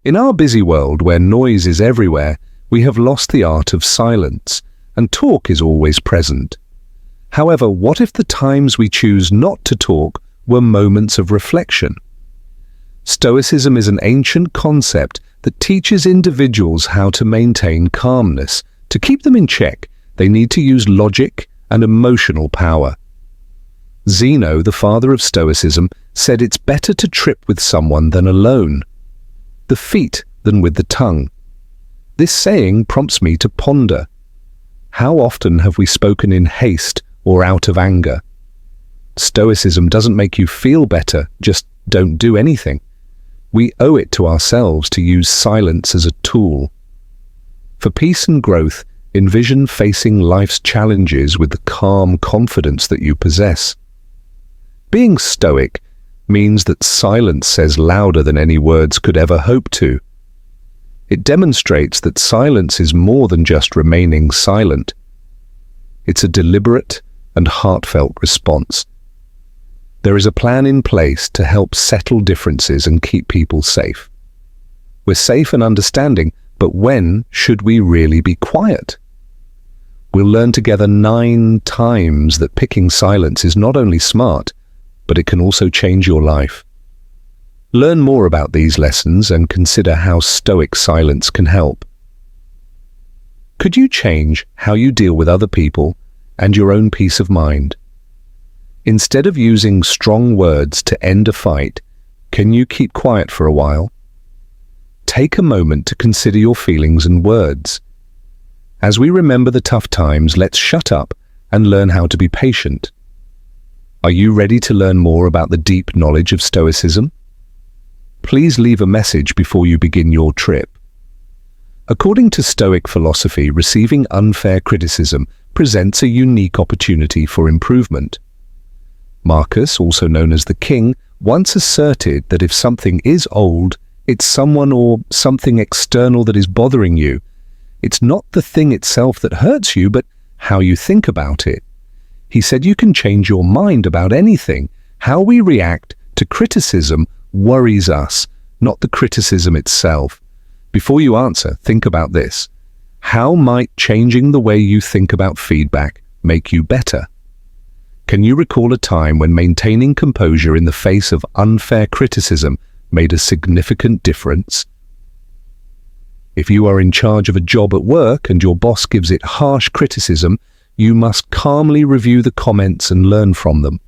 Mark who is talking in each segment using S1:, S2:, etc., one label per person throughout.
S1: In our busy world where noise is everywhere, we have lost the art of silence, and talk is always present. However, what if the times we choose not to talk were moments of reflection? Stoicism is an ancient concept that teaches individuals how to maintain calmness. To keep them in check, they need to use logic and emotional power. Zeno, the father of Stoicism, said it's better to trip with someone than alone, the feet than with the tongue. This saying prompts me to ponder. How often have we spoken in haste or out of anger? Stoicism doesn't make you feel better, just don't do anything. We owe it to ourselves to use silence as a tool. For peace and growth, envision facing life's challenges with the calm confidence that you possess. Being stoic means that silence says louder than any words could ever hope to. It demonstrates that silence is more than just remaining silent. It's a deliberate and heartfelt response. There is a plan in place to help settle differences and keep people safe. We're safe and understanding, but when should we really be quiet? We'll learn together 9 times that picking silence is not only smart, but it can also change your life. Learn more about these lessons and consider how stoic silence can help. Could you change how you deal with other people and your own peace of mind? Instead of using strong words to end a fight, can you keep quiet for a while? Take a moment to consider your feelings and words. As we remember the tough times, let's shut up and learn how to be patient. Are you ready to learn more about the deep knowledge of Stoicism? Please leave a message before you begin your trip. According to Stoic philosophy, receiving unfair criticism presents a unique opportunity for improvement. Marcus, also known as the King, once asserted that if something is old, it's someone or something external that is bothering you. It's not the thing itself that hurts you, but how you think about it. He said you can change your mind about anything. How we react to criticism worries us, not the criticism itself. Before you answer, think about this. How might changing the way you think about feedback make you better? Can you recall a time when maintaining composure in the face of unfair criticism made a significant difference? If you are in charge of a job at work and your boss gives it harsh criticism, you must calmly review the comments and learn from them.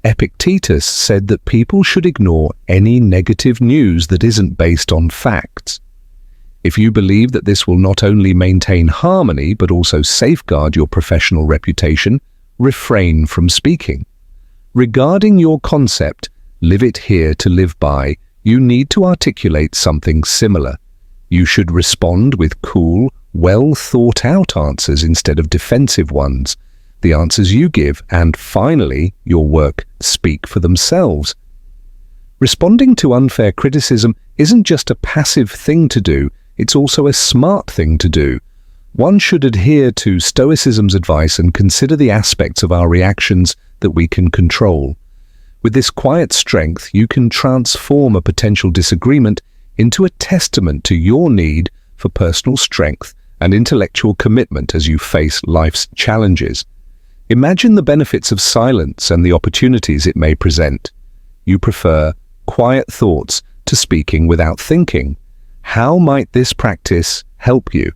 S1: Epictetus said that people should ignore any negative news that isn't based on facts. If you believe that this will not only maintain harmony but also safeguard your professional reputation, refrain from speaking. Regarding your concept, live it here to live by, you need to articulate something similar. You should respond with cool, well-thought-out answers instead of defensive ones. The answers you give, and finally, your work, speak for themselves. Responding to unfair criticism isn't just a passive thing to do, it's also a smart thing to do. One should adhere to Stoicism's advice and consider the aspects of our reactions that we can control. With this quiet strength, you can transform a potential disagreement into a testament to your need for personal strength and intellectual commitment as you face life's challenges. Imagine the benefits of silence and the opportunities it may present. You prefer quiet thoughts to speaking without thinking. How might this practice help you?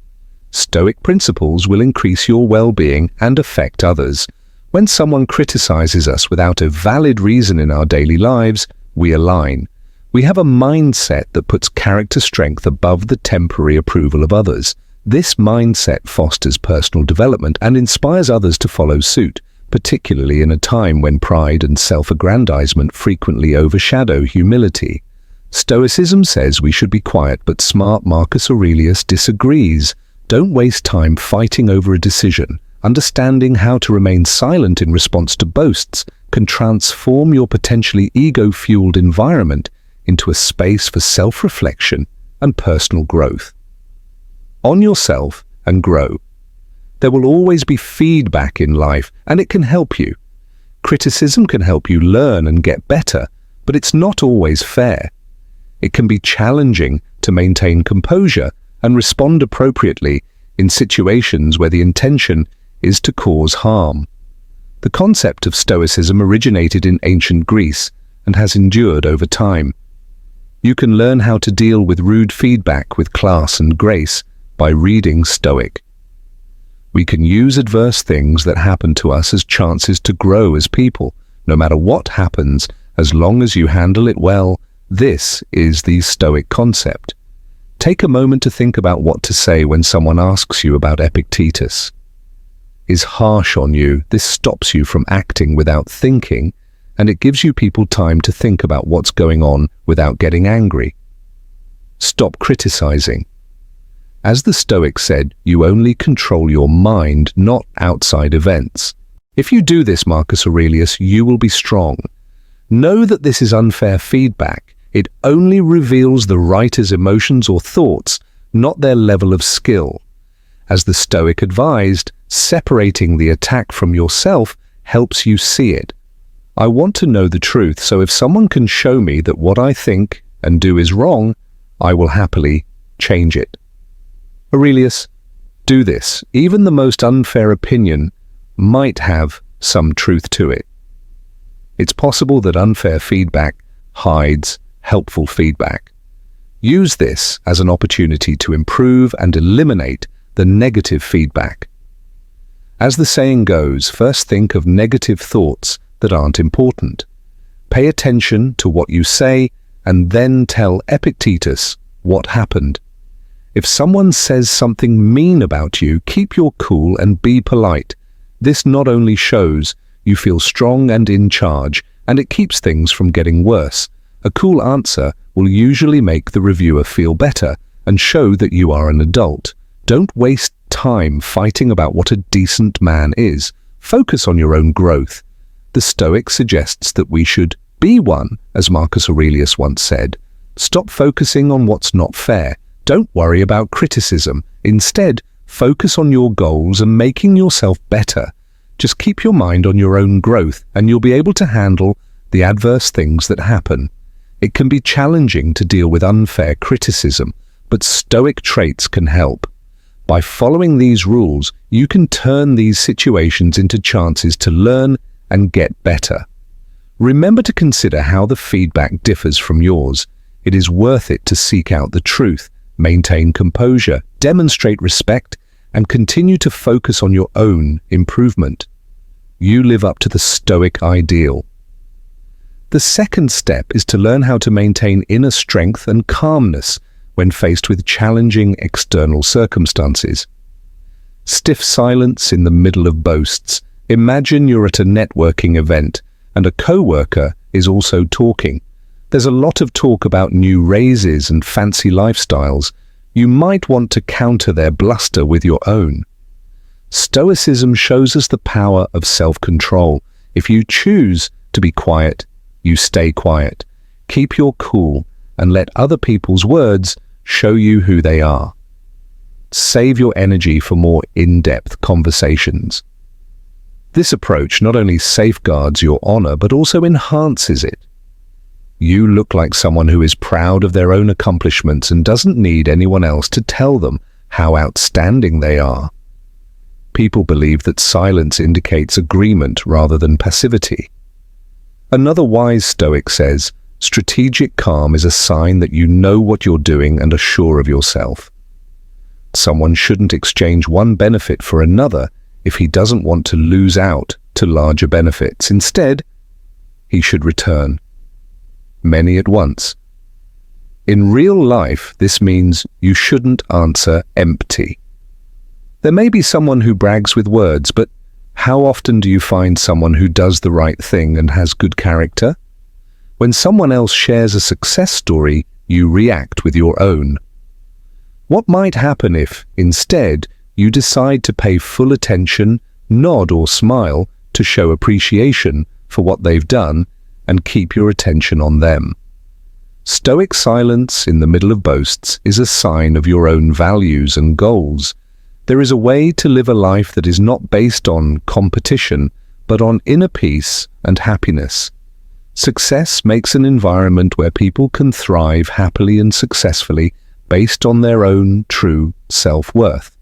S1: Stoic principles will increase your well-being and affect others. When someone criticizes us without a valid reason in our daily lives, we align. We have a mindset that puts character strength above the temporary approval of others. This mindset fosters personal development and inspires others to follow suit, particularly in a time when pride and self-aggrandizement frequently overshadow humility. Stoicism says we should be quiet, but smart Marcus Aurelius disagrees. Don't waste time fighting over a decision. Understanding how to remain silent in response to boasts can transform your potentially ego-fueled environment into a space for self-reflection and personal growth. On yourself and grow. There will always be feedback in life, and it can help you. Criticism can help you learn and get better, but it's not always fair. It can be challenging to maintain composure and respond appropriately in situations where the intention is to cause harm. The concept of Stoicism originated in ancient Greece and has endured over time. You can learn how to deal with rude feedback with class and grace by reading Stoic. We can use adverse things that happen to us as chances to grow as people. No matter what happens, as long as you handle it well, this is the Stoic concept. Take a moment to think about what to say when someone asks you about Epictetus. Is harsh on you. This stops you from acting without thinking, and it gives you people time to think about what's going on without getting angry. Stop criticizing. As the Stoics said, you only control your mind, not outside events. If you do this, Marcus Aurelius, you will be strong. Know that this is unfair feedback. It only reveals the writer's emotions or thoughts, not their level of skill. As the Stoic advised, separating the attack from yourself helps you see it. I want to know the truth, so if someone can show me that what I think and do is wrong, I will happily change it. Aurelius, do this. Even the most unfair opinion might have some truth to it. It's possible that unfair feedback hides helpful feedback. Use this as an opportunity to improve and eliminate the negative feedback. As the saying goes, first think of negative thoughts that aren't important. Pay attention to what you say and then tell Epictetus what happened. If someone says something mean about you, keep your cool and be polite. This not only shows you feel strong and in charge, and it keeps things from getting worse. A cool answer will usually make the reviewer feel better and show that you are an adult. Don't waste time fighting about what a decent man is. Focus on your own growth. The Stoic suggests that we should be one, as Marcus Aurelius once said. Stop focusing on what's not fair. Don't worry about criticism. Instead, focus on your goals and making yourself better. Just keep your mind on your own growth and you'll be able to handle the adverse things that happen. It can be challenging to deal with unfair criticism, but Stoic traits can help. By following these rules, you can turn these situations into chances to learn and get better. Remember to consider how the feedback differs from yours. It is worth it to seek out the truth, maintain composure, demonstrate respect, and continue to focus on your own improvement. You live up to the Stoic ideal. The second step is to learn how to maintain inner strength and calmness when faced with challenging external circumstances. Stiff silence in the middle of boasts. Imagine you're at a networking event and a co-worker is also talking. There's a lot of talk about new raises and fancy lifestyles. You might want to counter their bluster with your own. Stoicism shows us the power of self-control. If you choose to be quiet, you stay quiet. Keep your cool and let other people's words show you who they are. Save your energy for more in-depth conversations. This approach not only safeguards your honor, but also enhances it. You look like someone who is proud of their own accomplishments and doesn't need anyone else to tell them how outstanding they are. People believe that silence indicates agreement rather than passivity. Another wise Stoic says, strategic calm is a sign that you know what you're doing and are sure of yourself. Someone shouldn't exchange one benefit for another if he doesn't want to lose out to larger benefits. Instead, he should return many at once. In real life, this means you shouldn't answer empty. There may be someone who brags with words, but how often do you find someone who does the right thing and has good character? When someone else shares a success story, you react with your own. What might happen if, instead, you decide to pay full attention, nod or smile to show appreciation for what they've done and keep your attention on them? Stoic silence in the middle of boasts is a sign of your own values and goals. There is a way to live a life that is not based on competition, but on inner peace and happiness. Success makes an environment where people can thrive happily and successfully, based on their own true self-worth.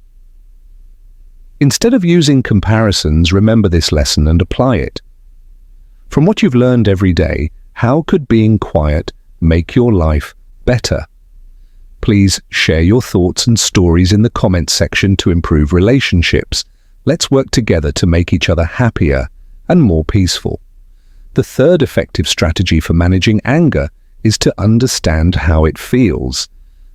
S1: Instead of using comparisons, remember this lesson and apply it. From what you've learned every day, how could being quiet make your life better? Please share your thoughts and stories in the comments section to improve relationships. Let's work together to make each other happier and more peaceful. The third effective strategy for managing anger is to understand how it feels.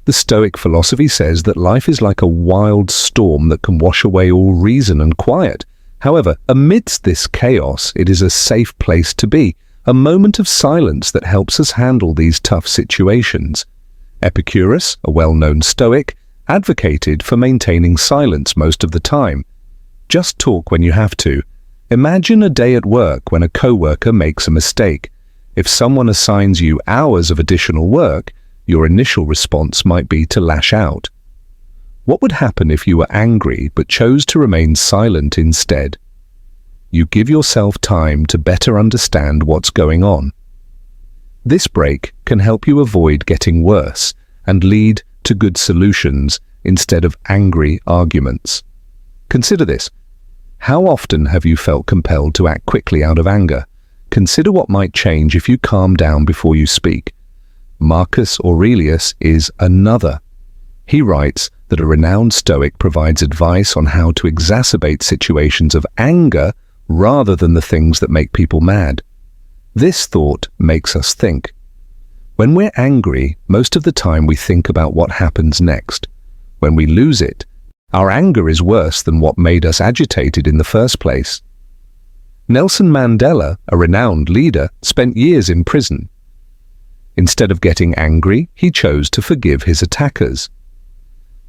S1: The Stoic philosophy says that life is like a wild storm that can wash away all reason and quiet. However, amidst this chaos, it is a safe place to be, a moment of silence that helps us handle these tough situations. Epicurus, a well-known Stoic, advocated for maintaining silence most of the time. Just talk when you have to. Imagine a day at work when a coworker makes a mistake. If someone assigns you hours of additional work, your initial response might be to lash out. What would happen if you were angry but chose to remain silent instead? You give yourself time to better understand what's going on. This break can help you avoid getting worse and lead to good solutions instead of angry arguments. Consider this. How often have you felt compelled to act quickly out of anger? Consider what might change if you calm down before you speak. Marcus Aurelius is another. He writes that a renowned Stoic provides advice on how to exacerbate situations of anger rather than the things that make people mad. This thought makes us think. When we're angry, most of the time we think about what happens next. When we lose it, our anger is worse than what made us agitated in the first place. Nelson Mandela, a renowned leader, spent years in prison. Instead of getting angry, he chose to forgive his attackers.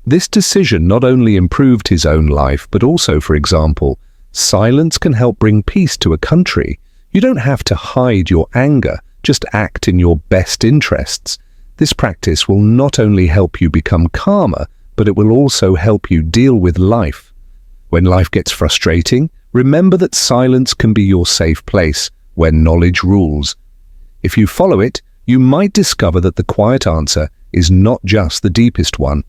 S1: This decision not only improved his own life, but also, for example, silence can help bring peace to a country. You don't have to hide your anger, just act in your best interests. This practice will not only help you become calmer, but it will also help you deal with life. When life gets frustrating, remember that silence can be your safe place where knowledge rules. If you follow it, you might discover that the quiet answer is not just the deepest one.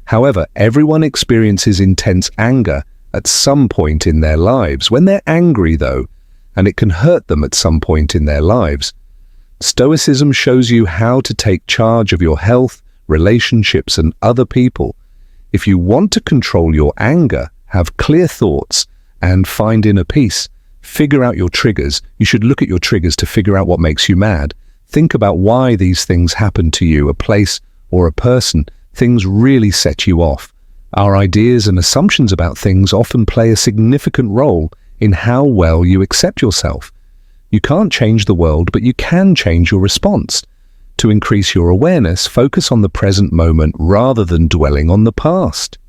S1: However, everyone experiences intense anger at some point in their lives. When they're angry, though, and it can hurt them at some point in their lives. Stoicism shows you how to take charge of your health, relationships, and other people. If you want to control your anger, have clear thoughts, and find inner peace, figure out your triggers. You should look at your triggers to figure out what makes you mad. Think about why these things happen to you, a place or a person. Things really set you off. Our ideas and assumptions about things often play a significant role in how well you accept yourself. You can't change the world, but you can change your response. To increase your awareness, focus on the present moment rather than dwelling on the past.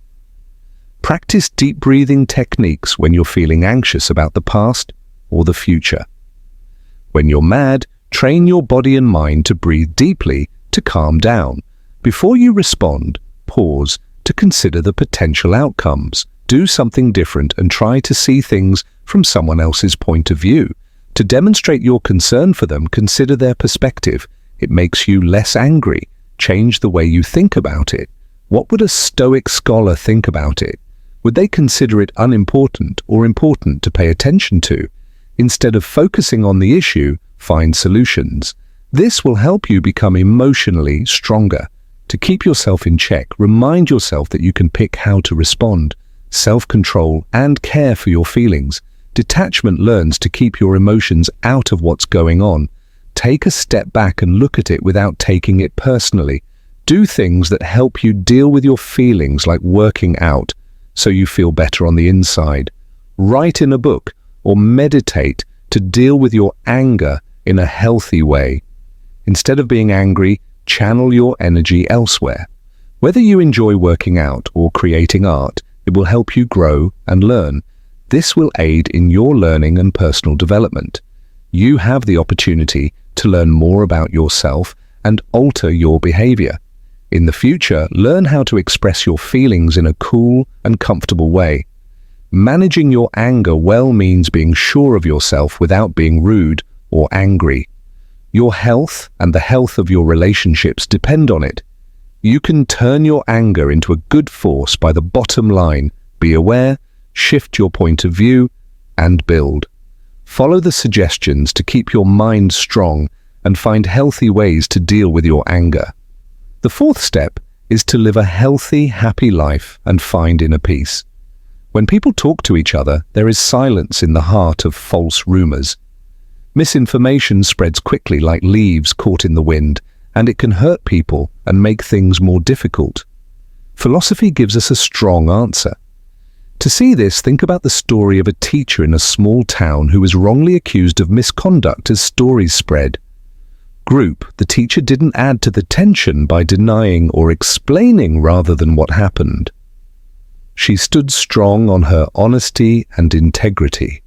S1: Practice deep breathing techniques when you're feeling anxious about the past or the future. When you're mad, train your body and mind to breathe deeply to calm down. Before you respond, pause to consider the potential outcomes. Do something different and try to see things from someone else's point of view. To demonstrate your concern for them, consider their perspective. It makes you less angry. Change the way you think about it. What would a Stoic scholar think about it? Would they consider it unimportant or important to pay attention to? Instead of focusing on the issue, find solutions. This will help you become emotionally stronger. To keep yourself in check, remind yourself that you can pick how to respond. Self-control and care for your feelings. Detachment learns to keep your emotions out of what's going on. Take a step back and look at it without taking it personally. Do things that help you deal with your feelings, like working out, so you feel better on the inside. Write in a book or meditate to deal with your anger in a healthy way. Instead of being angry, channel your energy elsewhere. Whether you enjoy working out or creating art, it will help you grow and learn. This will aid in your learning and personal development. You have the opportunity to learn more about yourself and alter your behavior. In the future, learn how to express your feelings in a cool and comfortable way. Managing your anger well means being sure of yourself without being rude or angry. Your health and the health of your relationships depend on it. You can turn your anger into a good force by the bottom line: be aware, shift your point of view, and build. Follow the suggestions to keep your mind strong and find healthy ways to deal with your anger. The fourth step is to live a healthy, happy life and find inner peace. When people talk to each other, there is silence in the heart of false rumors. Misinformation spreads quickly like leaves caught in the wind, and it can hurt people and make things more difficult. Philosophy gives us a strong answer. To see this, think about the story of a teacher in a small town who was wrongly accused of misconduct as stories spread. The teacher didn't add to the tension by denying or explaining rather than what happened. She stood strong on her honesty and integrity.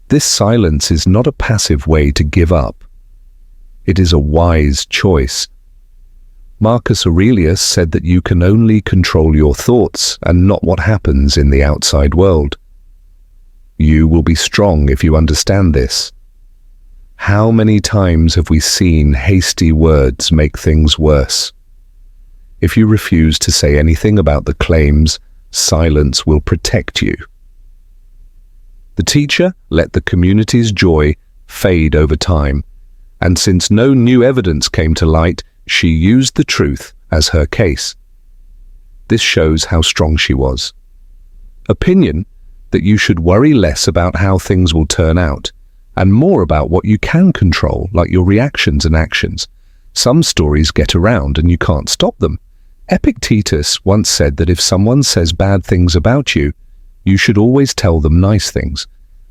S1: This silence is not a passive way to give up. It is a wise choice. Marcus Aurelius said that you can only control your thoughts and not what happens in the outside world. You will be strong if you understand this. How many times have we seen hasty words make things worse? If you refuse to say anything about the claims, silence will protect you. The teacher let the community's joy fade over time, and since no new evidence came to light, she used the truth as her case. This shows how strong she was. Opinion: that you should worry less about how things will turn out, and more about what you can control, like your reactions and actions. Some stories get around and you can't stop them. Epictetus once said that if someone says bad things about you, you should always tell them nice things.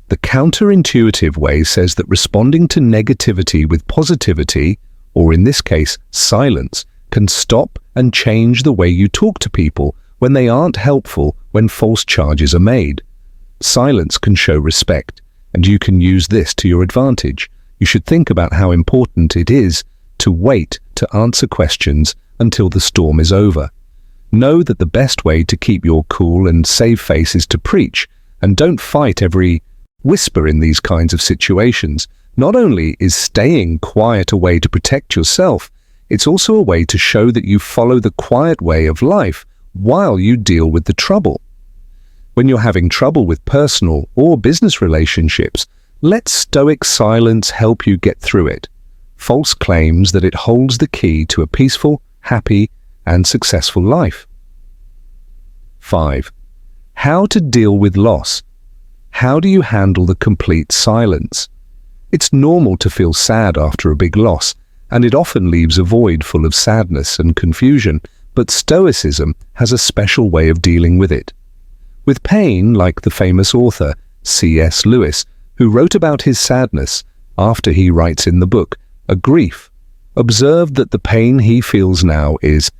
S1: The counterintuitive way says that responding to negativity with positivity, or in this case, silence, can stop and change the way you talk to people when they aren't helpful, when false charges are made. Silence can show respect, and you can use this to your advantage. You should think about how important it is to wait to answer questions until the storm is over. Know that the best way to keep your cool and save face is to preach, and don't fight every whisper in these kinds of situations. Not only is staying quiet a way to protect yourself, it's also a way to show that you follow the quiet way of life while you deal with the trouble. When you're having trouble with personal or business relationships, let Stoic silence help you get through it. False claims that it holds the key to a peaceful, happy, and successful life. 5. How to deal with loss. How do you handle the complete silence? It's normal to feel sad after a big loss, and it often leaves a void full of sadness and confusion, but Stoicism has a special way of dealing with it. With pain, like the famous author C.S. Lewis, who wrote about his sadness after he writes in the book, A Grief, observed that the pain he feels now is,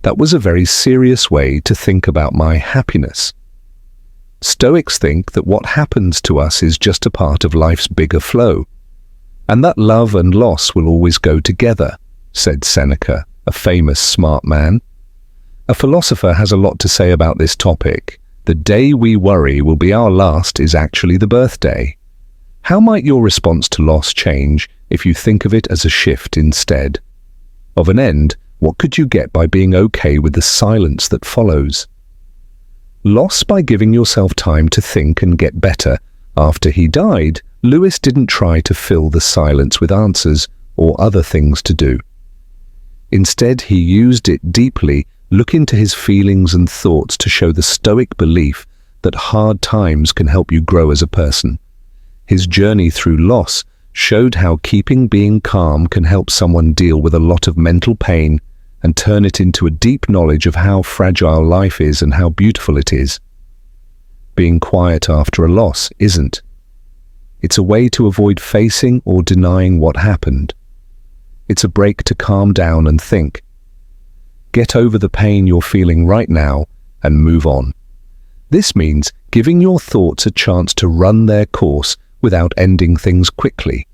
S1: "That was a very serious way to think about my happiness." Stoics think that what happens to us is just a part of life's bigger flow, and that love and loss will always go together, said Seneca, a famous smart man. A philosopher has a lot to say about this topic. The day we worry will be our last is actually the birthday. How might your response to loss change if you think of it as a shift instead? Of an end, what could you get by being okay with the silence that follows? Loss by giving yourself time to think and get better. After he died, Lewis didn't try to fill the silence with answers or other things to do. Instead, he used it deeply, look into his feelings and thoughts to show the Stoic belief that hard times can help you grow as a person. His journey through loss showed how keeping being calm can help someone deal with a lot of mental pain and turn it into a deep knowledge of how fragile life is and how beautiful it is. Being quiet after a loss isn't. It's a way to avoid facing or denying what happened. It's a break to calm down and think. Get over the pain you're feeling right now and move on. This means giving your thoughts a chance to run their course without ending things quickly.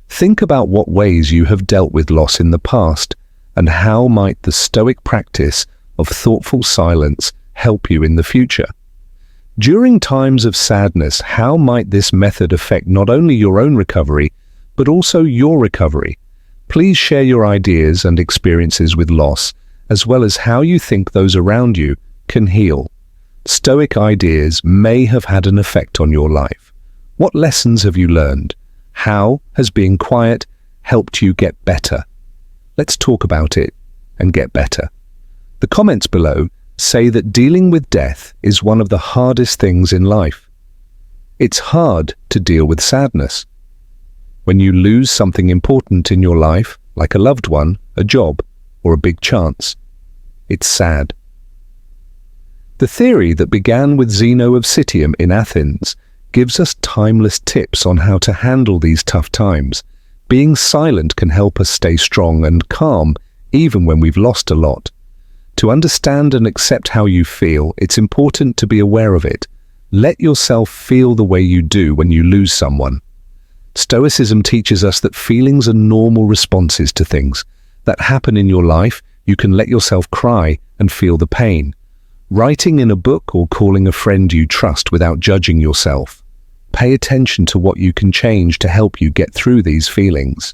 S1: Think about what ways you have dealt with loss in the past, and how might the Stoic practice of thoughtful silence help you in the future? During times of sadness, how might this method affect not only your own recovery, but also your recovery? Please share your ideas and experiences with loss, as well as how you think those around you, can heal. Stoic ideas may have had an effect on your life. What lessons have you learned? How has being quiet helped you get better? Let's talk about it and get better. The comments below say that dealing with death is one of the hardest things in life. It's hard to deal with sadness. When you lose something important in your life, like a loved one, a job, or a big chance, it's sad. The theory that began with Zeno of Citium in Athens gives us timeless tips on how to handle these tough times. Being silent can help us stay strong and calm even when we've lost a lot. To understand and accept how you feel, it's important to be aware of it. Let yourself feel the way you do when you lose someone. Stoicism teaches us that feelings are normal responses to things that happen in your life. You can let yourself cry and feel the pain. Writing in a book or calling a friend you trust without judging yourself. Pay attention to what you can change to help you get through these feelings.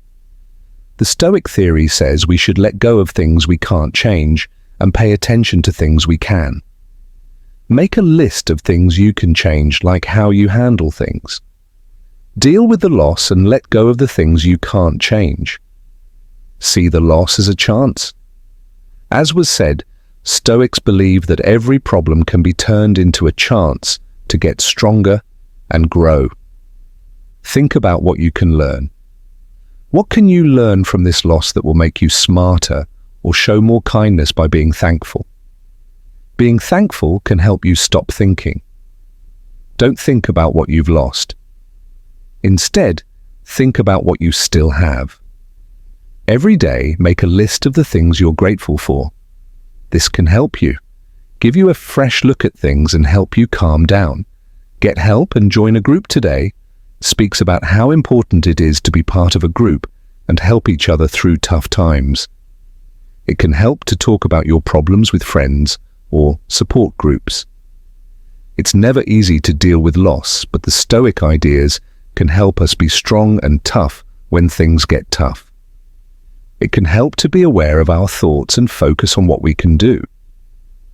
S1: The Stoic theory says we should let go of things we can't change and pay attention to things we can. Make a list of things you can change, like how you handle things. Deal with the loss and let go of the things you can't change. See the loss as a chance. As was said, Stoics believe that every problem can be turned into a chance to get stronger and grow. Think about what you can learn. What can you learn from this loss that will make you smarter or show more kindness by being thankful? Being thankful can help you stop thinking. Don't think about what you've lost. Instead, think about what you still have. Every day, make a list of the things you're grateful for. This can help you, give you a fresh look at things and help you calm down. Get help and join a group today speaks about how important it is to be part of a group and help each other through tough times. It can help to talk about your problems with friends or support groups. It's never easy to deal with loss, but the Stoic ideas can help us be strong and tough when things get tough. It can help to be aware of our thoughts and focus on what we can do.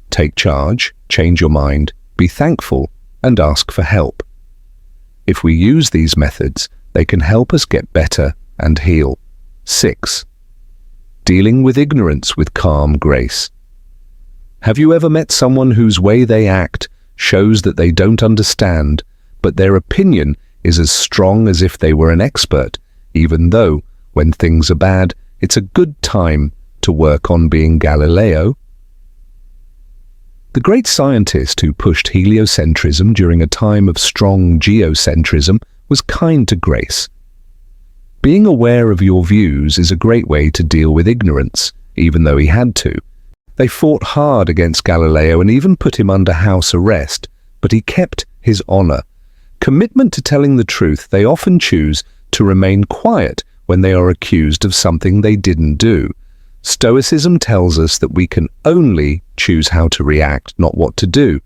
S1: Take charge, change your mind, be thankful, and ask for help. If we use these methods, they can help us get better and heal. 6. Dealing with ignorance with calm grace. Have you ever met someone whose way they act shows that they don't understand, but their opinion is as strong as if they were an expert, even though, when things are bad, it's a good time to work on being Galileo? The great scientist who pushed heliocentrism during a time of strong geocentrism was kind to grace. Being aware of your views is a great way to deal with ignorance, even though he had to. They fought hard against Galileo and even put him under house arrest, but he kept his honor. Commitment to telling the truth, they often choose to remain quiet when they are accused of something they didn't do. Stoicism tells us that we can only choose how to react, not what to do.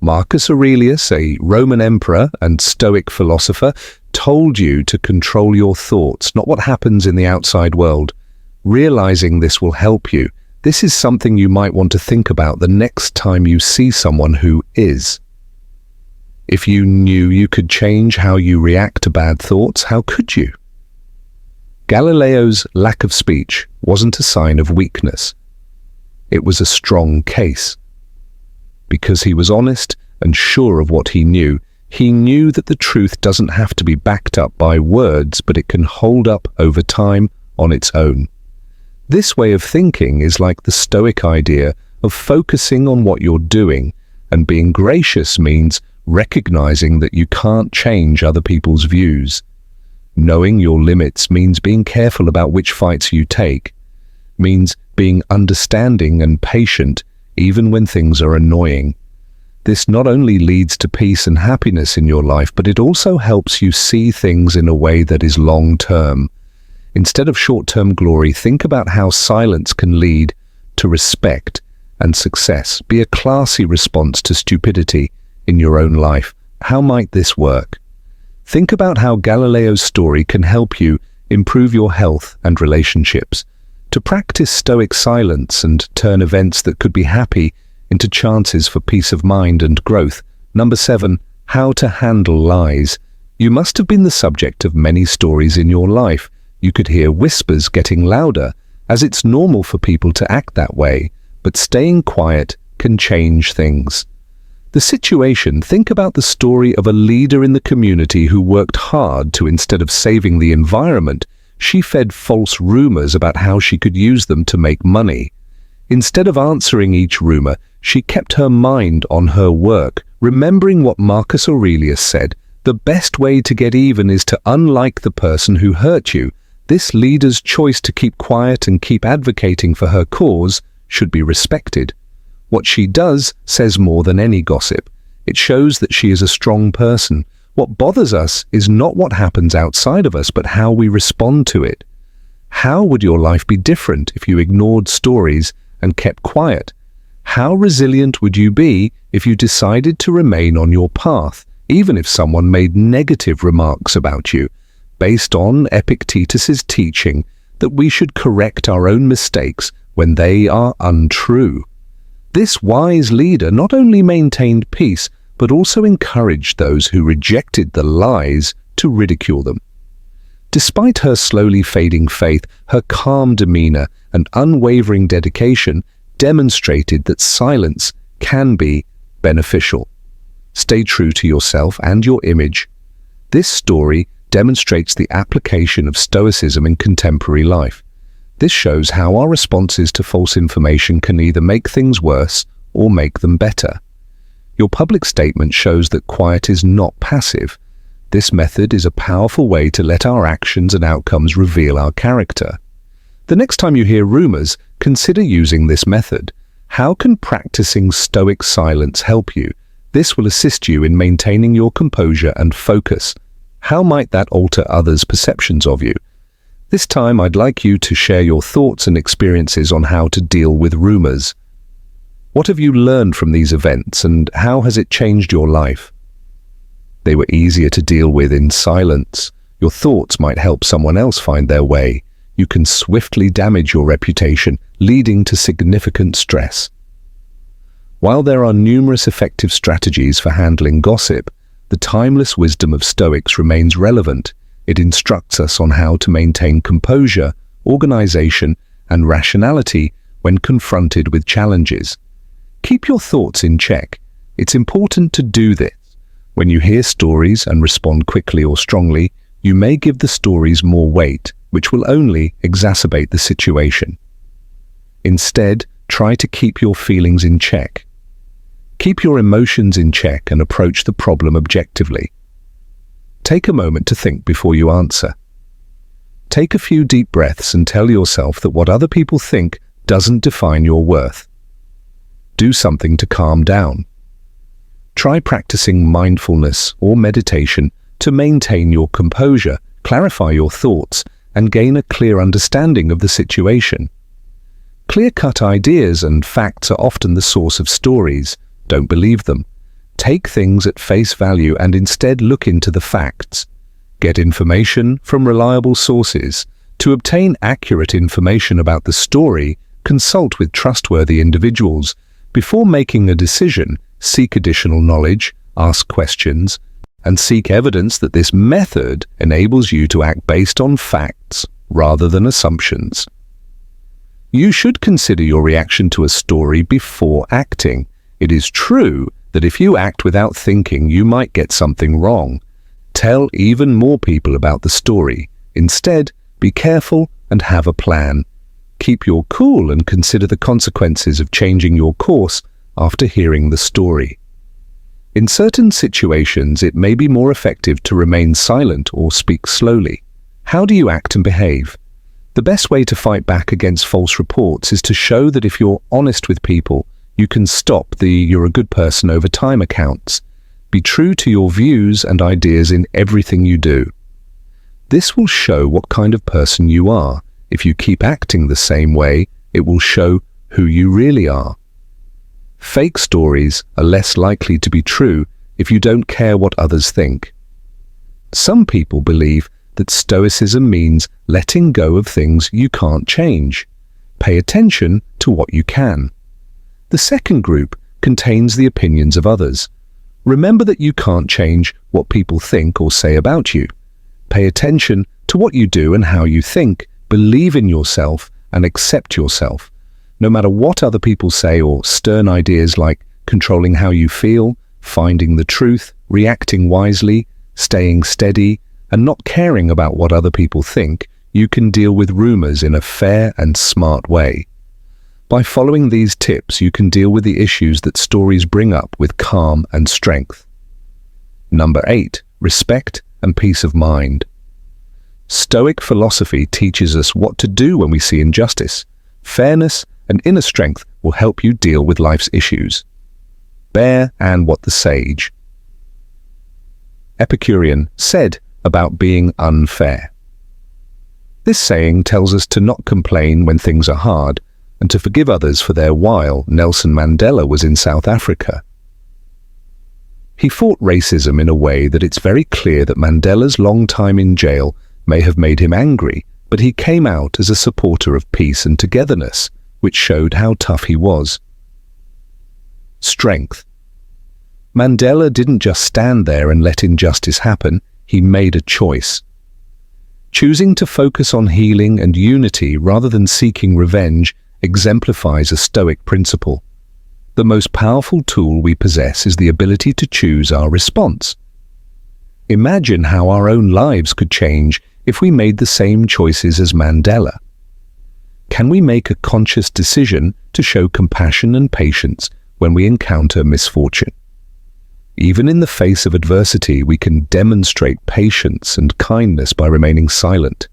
S1: Marcus Aurelius, a Roman emperor and Stoic philosopher, told you to control your thoughts, not what happens in the outside world. Realizing this will help you. This is something you might want to think about the next time you see someone who is. If you knew you could change how you react to bad thoughts, how could you? Galileo's lack of speech wasn't a sign of weakness. It was a strong case. Because he was honest and sure of what he knew that the truth doesn't have to be backed up by words, but it can hold up over time on its own. This way of thinking is like the Stoic idea of focusing on what you're doing, and being gracious means recognizing that you can't change other people's views. Knowing your limits means being careful about which fights you take, means being understanding and patient even when things are annoying. This not only leads to peace and happiness in your life, but it also helps you see things in a way that is long-term. Instead of short-term glory, think about how silence can lead to respect and success. Be a classy response to stupidity in your own life. How might this work? Think about how Galileo's story can help you improve your health and relationships. To practice Stoic silence and turn events that could be happy into chances for peace of mind and growth. Number 7, how to handle lies. You must have been the subject of many stories in your life. You could hear whispers getting louder, as it's normal for people to act that way, but staying quiet can change things. The situation, think about the story of a leader in the community who worked hard to, instead of saving the environment, she fed false rumors about how she could use them to make money. Instead of answering each rumor, she kept her mind on her work, remembering what Marcus Aurelius said, "The best way to get even is to unlike the person who hurt you." This leader's choice to keep quiet and keep advocating for her cause should be respected. What she does says more than any gossip. It shows that she is a strong person. What bothers us is not what happens outside of us, but how we respond to it. How would your life be different if you ignored stories and kept quiet? How resilient would you be if you decided to remain on your path, even if someone made negative remarks about you, based on Epictetus's teaching that we should correct our own mistakes when they are untrue? This wise leader not only maintained peace, but also encouraged those who rejected the lies to ridicule them. Despite her slowly fading faith, her calm demeanor and unwavering dedication demonstrated that silence can be beneficial. Stay true to yourself and your image. This story demonstrates the application of Stoicism in contemporary life. This shows how our responses to false information can either make things worse or make them better. Your public statement shows that quiet is not passive. This method is a powerful way to let our actions and outcomes reveal our character. The next time you hear rumors, consider using this method. How can practicing Stoic silence help you? This will assist you in maintaining your composure and focus. How might that alter others' perceptions of you? This time, I'd like you to share your thoughts and experiences on how to deal with rumors. What have you learned from these events, and how has it changed your life? They were easier to deal with in silence. Your thoughts might help someone else find their way. You can swiftly damage your reputation, leading to significant stress. While there are numerous effective strategies for handling gossip, the timeless wisdom of Stoics remains relevant. It instructs us on how to maintain composure, organization, and rationality when confronted with challenges. Keep your thoughts in check. It's important to do this. When you hear stories and respond quickly or strongly, you may give the stories more weight, which will only exacerbate the situation. Instead, try to keep your feelings in check. Keep your emotions in check and approach the problem objectively. Take a moment to think before you answer. Take a few deep breaths and tell yourself that what other people think doesn't define your worth. Do something to calm down. Try practicing mindfulness or meditation to maintain your composure, clarify your thoughts, and gain a clear understanding of the situation. Clear-cut ideas and facts are often the source of stories. Don't believe them. Take things at face value and instead look into the facts. Get information from reliable sources. To obtain accurate information about the story, consult with trustworthy individuals. Before making a decision, seek additional knowledge, ask questions, and seek evidence that this method enables you to act based on facts rather than assumptions. You should consider your reaction to a story before acting. It is true that if you act without thinking, you might get something wrong. Tell even more people about the story. Instead, be careful and have a plan. Keep your cool and consider the consequences of changing your course after hearing the story. In certain situations, it may be more effective to remain silent or speak slowly. How do you act and behave? The best way to fight back against false reports is to show that if you're honest with people, you can stop the "you're a good person over time" accounts. Be true to your views and ideas in everything you do. This will show what kind of person you are. If you keep acting the same way, it will show who you really are. Fake stories are less likely to be true if you don't care what others think. Some people believe that Stoicism means letting go of things you can't change. Pay attention to what you can. The second group contains the opinions of others. Remember that you can't change what people think or say about you. Pay attention to what you do and how you think. Believe in yourself and accept yourself. No matter what other people say or stern ideas like controlling how you feel, finding the truth, reacting wisely, staying steady, and not caring about what other people think, you can deal with rumors in a fair and smart way. By following these tips, you can deal with the issues that stories bring up with calm and strength. Number 8. Respect and peace of mind. Stoic philosophy teaches us what to do when we see injustice. Fairness and inner strength will help you deal with life's issues. Bear and what the sage Epicurean said about being unfair. This saying tells us to not complain when things are hard and to forgive others for their while Nelson Mandela was in South Africa. He fought racism in a way that it's very clear that Mandela's long time in jail may have made him angry, but he came out as a supporter of peace and togetherness, which showed how tough he was. Strength. Mandela didn't just stand there and let injustice happen, he made a choice. Choosing to focus on healing and unity rather than seeking revenge exemplifies a Stoic principle. The most powerful tool we possess is the ability to choose our response. Imagine how our own lives could change if we made the same choices as Mandela. Can we make a conscious decision to show compassion and patience when we encounter misfortune? Even in the face of adversity, we can demonstrate patience and kindness by remaining silent.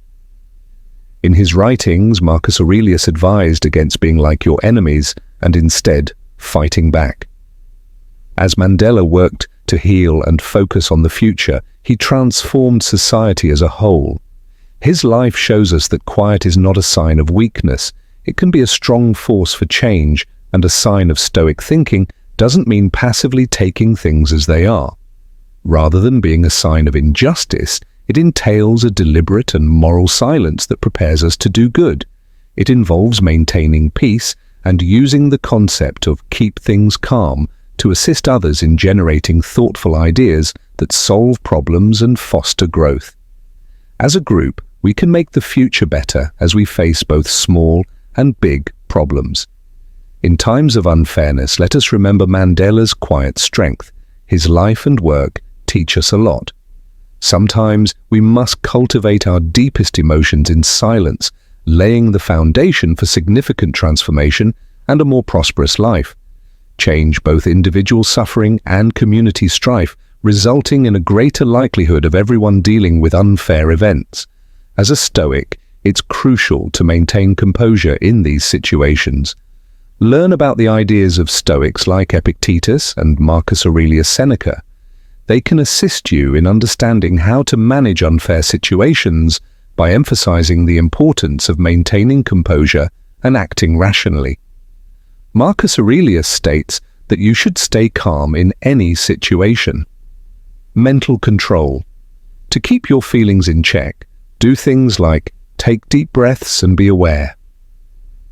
S1: In his writings, Marcus Aurelius advised against being like your enemies and instead fighting back. As Mandela worked to heal and focus on the future, he transformed society as a whole. His life shows us that quiet is not a sign of weakness. It can be a strong force for change, and a sign of Stoic thinking doesn't mean passively taking things as they are. Rather than being a sign of injustice, it entails a deliberate and moral silence that prepares us to do good. It involves maintaining peace and using the concept of keep things calm to assist others in generating thoughtful ideas that solve problems and foster growth. As a group, we can make the future better as we face both small and big problems. In times of unfairness, let us remember Mandela's quiet strength. His life and work teach us a lot. Sometimes we must cultivate our deepest emotions in silence, laying the foundation for significant transformation and a more prosperous life. Change both individual suffering and community strife, resulting in a greater likelihood of everyone dealing with unfair events. As a Stoic, it's crucial to maintain composure in these situations. Learn about the ideas of Stoics like Epictetus and Marcus Aurelius Seneca. They can assist you in understanding how to manage unfair situations by emphasizing the importance of maintaining composure and acting rationally. Marcus Aurelius states that you should stay calm in any situation. Mental control. To keep your feelings in check, do things like take deep breaths and be aware.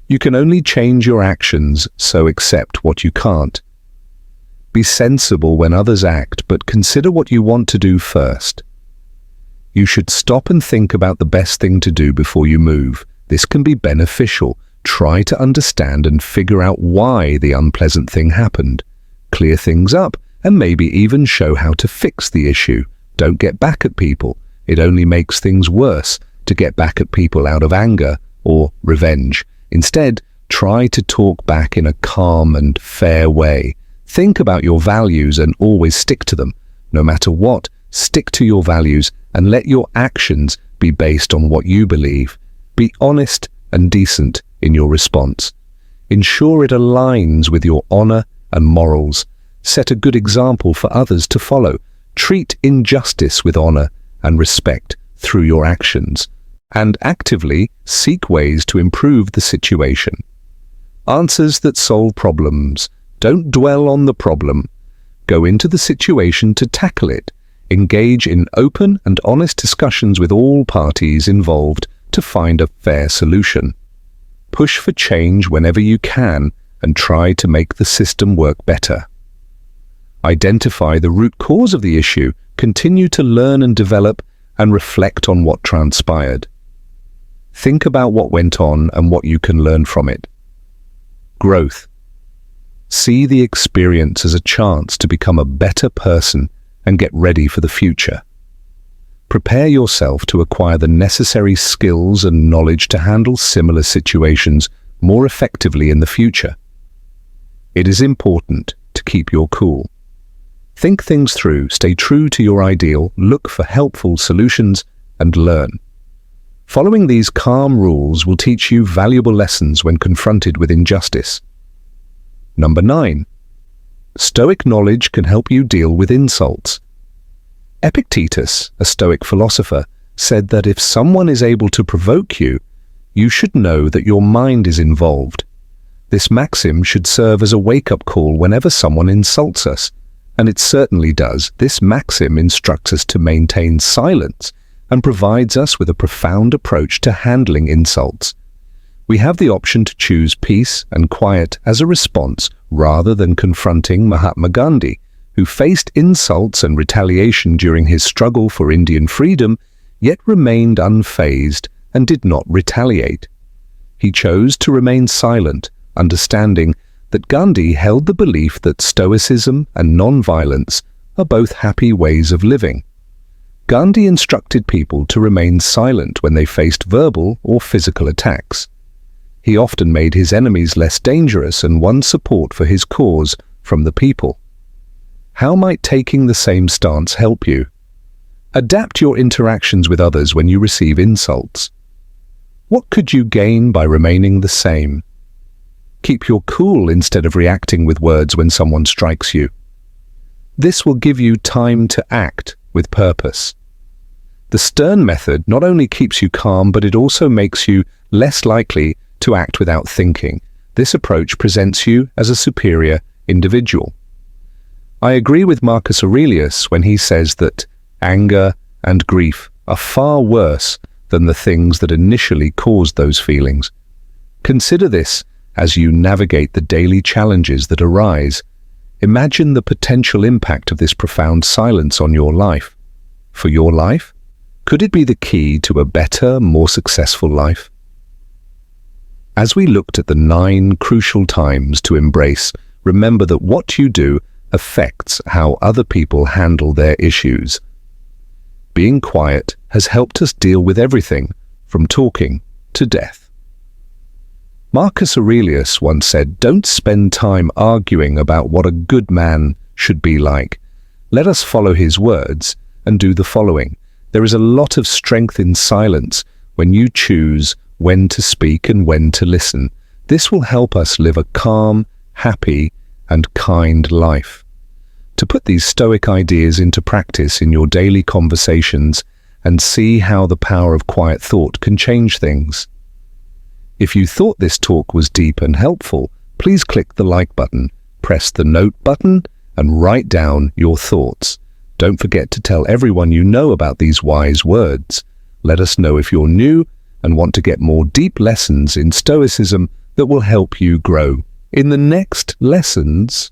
S1: You can only change your actions, so accept what you can't. Be sensible when others act, but consider what you want to do first. You should stop and think about the best thing to do before you move. This can be beneficial. Try to understand and figure out why the unpleasant thing happened. Clear things up and maybe even show how to fix the issue. Don't get back at people. It only makes things worse to get back at people out of anger or revenge. Instead, try to talk back in a calm and fair way. Think about your values and always stick to them. No matter what, stick to your values and let your actions be based on what you believe. Be honest and decent in your response. Ensure it aligns with your honor and morals. Set a good example for others to follow. Treat injustice with honor and respect through your actions, and actively seek ways to improve the situation. Answers that solve problems. Don't dwell on the problem. Go into the situation to tackle it. Engage in open and honest discussions with all parties involved to find a fair solution. Push for change whenever you can and try to make the system work better. Identify the root cause of the issue, continue to learn and develop, and reflect on what transpired. Think about what went on and what you can learn from it. Growth. See the experience as a chance to become a better person and get ready for the future. Prepare yourself to acquire the necessary skills and knowledge to handle similar situations more effectively in the future. It is important to keep your cool. Think things through, stay true to your ideal, look for helpful solutions, and learn. Following these calm rules will teach you valuable lessons when confronted with injustice. Number 9. Stoic knowledge can help you deal with insults. Epictetus, a Stoic philosopher, said that if someone is able to provoke you, you should know that your mind is involved. This maxim should serve as a wake-up call whenever someone insults us, and it certainly does. This maxim instructs us to maintain silence and provides us with a profound approach to handling insults. We have the option to choose peace and quiet as a response rather than confronting Mahatma Gandhi, who faced insults and retaliation during his struggle for Indian freedom, yet remained unfazed and did not retaliate. He chose to remain silent, understanding that Gandhi held the belief that Stoicism and non-violence are both happy ways of living. Gandhi instructed people to remain silent when they faced verbal or physical attacks. He often made his enemies less dangerous and won support for his cause from the people. How might taking the same stance help you? Adapt your interactions with others when you receive insults. What could you gain by remaining the same? Keep your cool instead of reacting with words when someone strikes you. This will give you time to act with purpose. The stern method not only keeps you calm, but it also makes you less likely to act without thinking. This approach presents you as a superior individual. I agree with Marcus Aurelius when he says that anger and grief are far worse than the things that initially caused those feelings. Consider this as you navigate the daily challenges that arise. Imagine the potential impact of this profound silence on your life. For your life, could it be the key to a better, more successful life? As we looked at the 9 crucial times to embrace, remember that what you do affects how other people handle their issues. Being quiet has helped us deal with everything from talking to death. Marcus Aurelius once said, "Don't spend time arguing about what a good man should be like. Let us follow his words and do the following." There is a lot of strength in silence when you choose when to speak and when to listen. This will help us live a calm, happy, and kind life. To put these Stoic ideas into practice in your daily conversations and see how the power of quiet thought can change things. If you thought this talk was deep and helpful, please click the like button, press the note button, and write down your thoughts. Don't forget to tell everyone you know about these wise words. Let us know if you're new and want to get more deep lessons in Stoicism that will help you grow. In the next lessons,